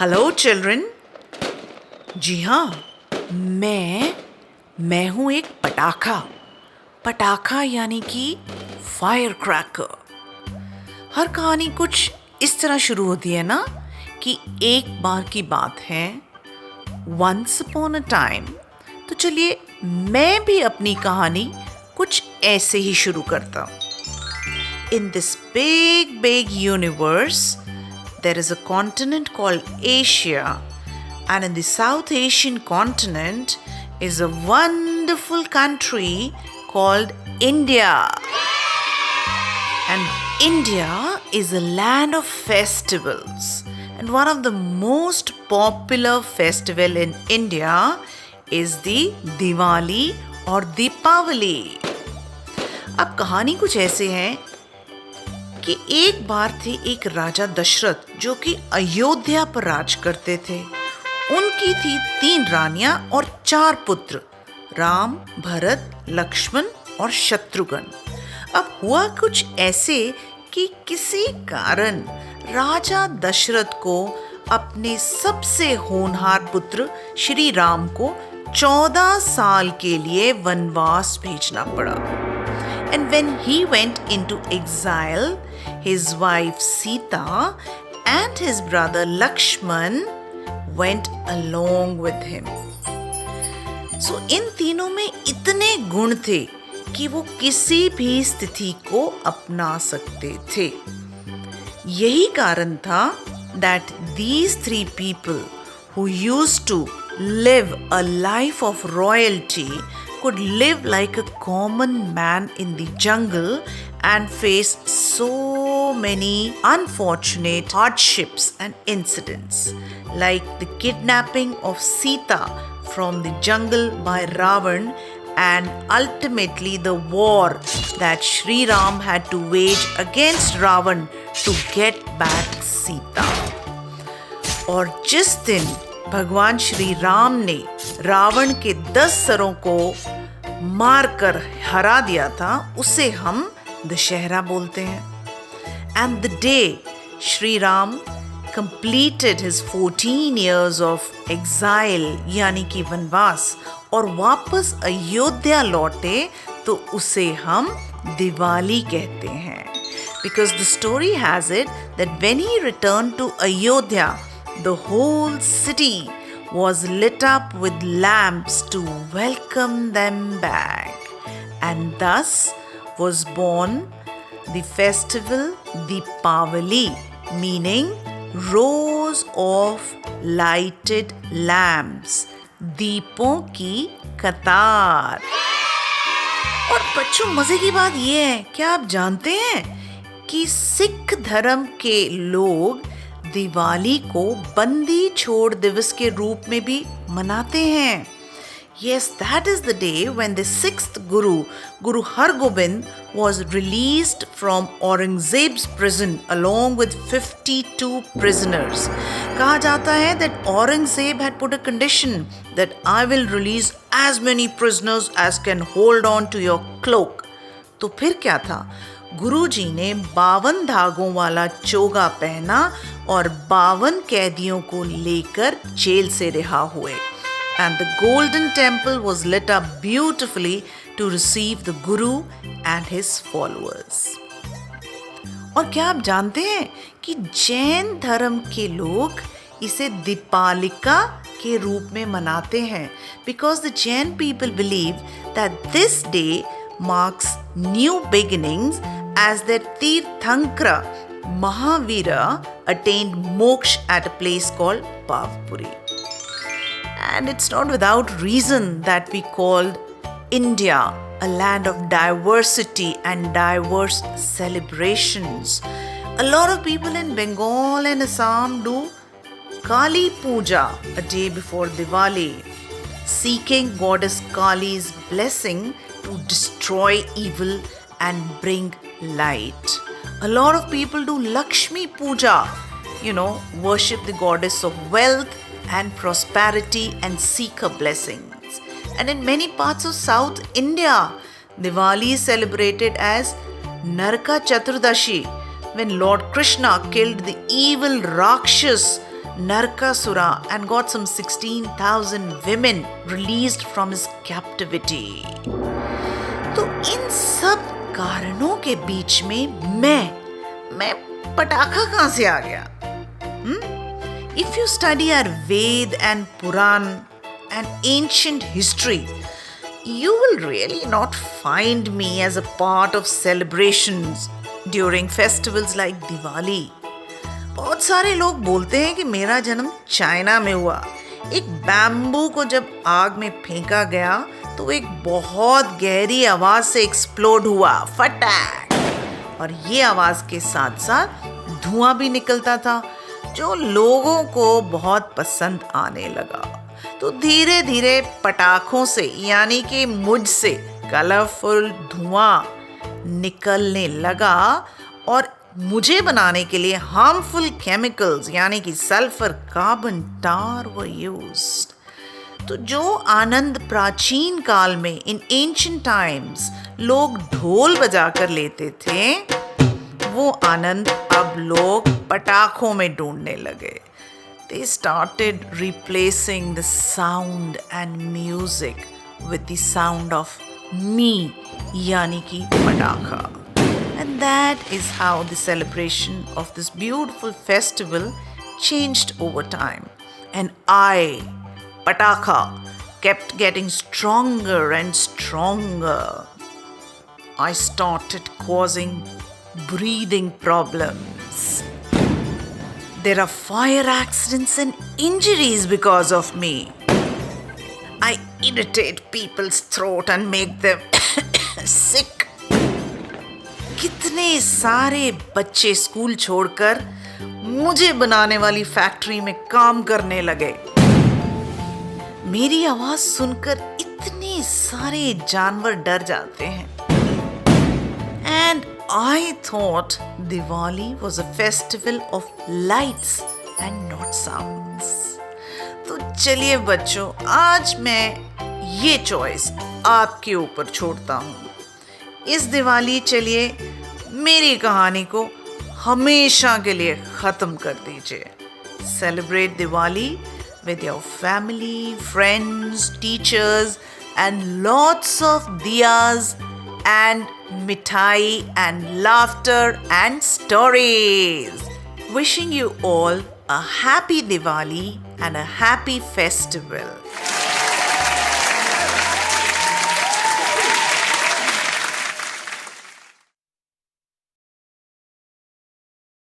Hello children. जी हाँ, मैं हूँ एक पटाखा यानी कि फायर क्रैकर। हर कहानी कुछ इस तरह शुरू होती है ना कि एक बार की बात है, वंस अपॉन अ टाइम। तो चलिए मैं भी अपनी कहानी कुछ ऐसे ही शुरू करता हूँ। In this big universe, there is a continent called Asia, and in the South Asian continent is a wonderful country called India. And India is a land of festivals, and one of the most popular festival in India is the Diwali or Deepavali. अब कहानी कुछ ऐसे है कि एक बार थे एक राजा दशरथ जो कि अयोध्या पर राज करते थे। उनकी थी 3 रानियां और 4 पुत्र, राम, भरत, लक्ष्मण और शत्रुघ्न। अब हुआ कुछ ऐसे कि किसी कारण राजा दशरथ को अपने सबसे होनहार पुत्र श्री राम को 14 साल के लिए वनवास भेजना पड़ा। And when he went into exile, his wife Sita and his brother Lakshman went along with him. So इन तीनों में इतने गुण थे कि वो किसी भी स्थिति को अपना सकते थे। यही कारण था that these 3 people who used to live a life of royalty could live like a common man in the jungle and face so many unfortunate hardships and incidents, like the kidnapping of Sita from the jungle by Ravan and ultimately the war that Sri Ram had to wage against Ravan to get back Sita. और जिस दिन भगवान श्री राम ने रावण के 10 सरों को मारकर हरा दिया था, उसे हम दशहरा बोलते हैं। And the day Shri Ram completed his 14 years of exile यानी कि वनवास और वापस अयोध्या लौटे तो उसे हम दिवाली कहते हैं। Because the story has it that when he returned to Ayodhya, the whole city was lit up with lamps to welcome them back. And thus was born the festival Deepavali, meaning rows of lighted lamps, दीपों की कतार। और बच्चों, मजे की बात यह है, क्या आप जानते हैं कि सिख धर्म के लोग दिवाली को बंदी छोड़ दिवस के रूप में भी मनाते हैं। Yes, that is the day when the 6th Guru Hargobind was released from Aurangzeb's prison along with 52 prisoners. कहा जाता है that Aurangzeb had put a condition that I will release as many prisoners as can hold on to your cloak. तो फिर क्या था? गुरुजी ने 52 धागों वाला चोगा पहना और 52 कैदियों को लेकर जेल से रिहा हुए। And the golden temple was lit up beautifully to receive the Guru and his followers. और क्या आप जानते हैं कि जैन धर्म के लोग इसे दीपालिका के रूप में मनाते हैं, because the Jain people believe that this day marks new beginnings as their Tirthankara Mahavira attained moksha at a place called Pavpuri. And it's not without reason that we called India a land of diversity and diverse celebrations. A lot of people in Bengal and Assam do Kali Puja a day before Diwali, seeking goddess Kali's blessing to destroy evil and bring light. A lot of people do Lakshmi Puja, worship the goddess of wealth and prosperity and seek her blessings. And in many parts of South India, Diwali is celebrated as Naraka Chaturdashi, when Lord Krishna killed the evil Rakshas Narkasura and got some 16,000 women released from his captivity. तो इन सब कारणों के बीच में मैं पटाखा कहां से आ गया? If you study our Ved and Puran and ancient history, you will really not find me as a part of celebrations during festivals like Diwali. बहुत सारे लोग बोलते हैं कि मेरा जन्म चाइना में हुआ. एक बैम्बू को जब आग में फेंका गया तो एक बहुत गहरी आवाज से एक्सप्लोड हुआ, फटाक. और ये आवाज के साथ साथ धुआं भी निकलता था जो लोगों को बहुत पसंद आने लगा. तो धीरे धीरे पटाखों से यानी कि मुझसे कलरफुल धुआं निकलने लगा और मुझे बनाने के लिए हार्मफुल केमिकल्स यानी कि sulphur, carbon, tar were used. तो जो आनंद प्राचीन काल में इन एंशिएंट टाइम्स लोग ढोल बजा कर लेते थे, वो आनंद अब लोग पटाखों में ढूंढने लगे. They started replacing the sound and music with the sound of me, यानी कि पटाखा. And that is how the celebration of this beautiful festival changed over time. And I, Patakha, kept getting stronger and stronger. I started causing breathing problems. There are fire accidents and injuries because of me. I irritate people's throat and make them sick. कितने सारे बच्चे school छोड़कर मुझे बनाने वाली factory में काम करने लगे. मेरी आवाज सुनकर इतने सारे जानवर डर जाते हैं. And I thought Diwali was a festival of lights and not sounds. तो चलिए बच्चों, आज मैं ये चॉइस आपके ऊपर छोड़ता हूँ. इस दिवाली चलिए मेरी कहानी को हमेशा के लिए खत्म कर दीजिए. Celebrate Diwali with your family, friends, teachers and lots of diyas and mithai and laughter and stories. Wishing you all a happy Diwali and a happy festival.